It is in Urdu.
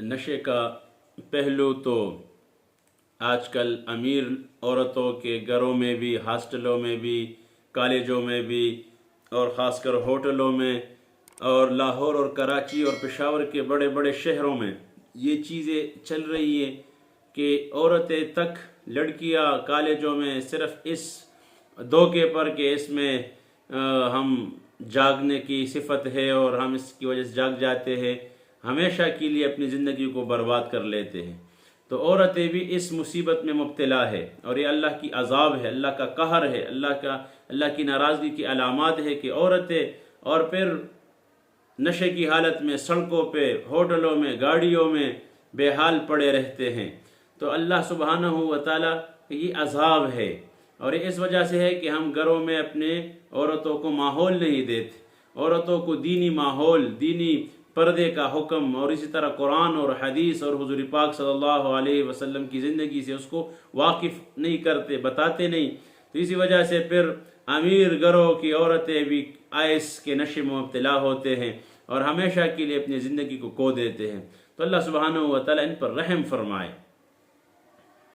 نشے کا پہلو تو آج کل امیر عورتوں کے گھروں میں بھی، ہاسٹلوں میں بھی، کالجوں میں بھی، اور خاص کر ہوٹلوں میں، اور لاہور اور کراچی اور پشاور کے بڑے بڑے شہروں میں یہ چیزیں چل رہی ہیں کہ عورتیں تک، لڑکیاں کالجوں میں صرف اس دھوکے پر کہ اس میں ہم جاگنے کی صفت ہے اور ہم اس کی وجہ سے جاگ جاتے ہیں، ہمیشہ کے لیے اپنی زندگی کو برباد کر لیتے ہیں۔ تو عورتیں بھی اس مصیبت میں مبتلا ہے، اور یہ اللہ کی عذاب ہے، اللہ کا قہر ہے، اللہ کی ناراضگی کی علامات ہے کہ عورتیں اور پھر نشے کی حالت میں سڑکوں پہ، ہوٹلوں میں، گاڑیوں میں بے حال پڑے رہتے ہیں۔ تو اللہ سبحانہ و تعالیٰ یہ عذاب ہے، اور یہ اس وجہ سے ہے کہ ہم گھروں میں اپنے عورتوں کو ماحول نہیں دیتے، عورتوں کو دینی ماحول، دینی پردے کا حکم، اور اسی طرح قرآن اور حدیث اور حضور پاک صلی اللہ علیہ وسلم کی زندگی سے اس کو واقف نہیں کرتے، بتاتے نہیں۔ تو اسی وجہ سے پھر امیر گھروں کی عورتیں بھی آئس کے نشے میں مبتلا ہوتے ہیں اور ہمیشہ کے لیے اپنی زندگی کو کھو دیتے ہیں۔ تو اللہ سبحانہ و تعالیٰ ان پر رحم فرمائے۔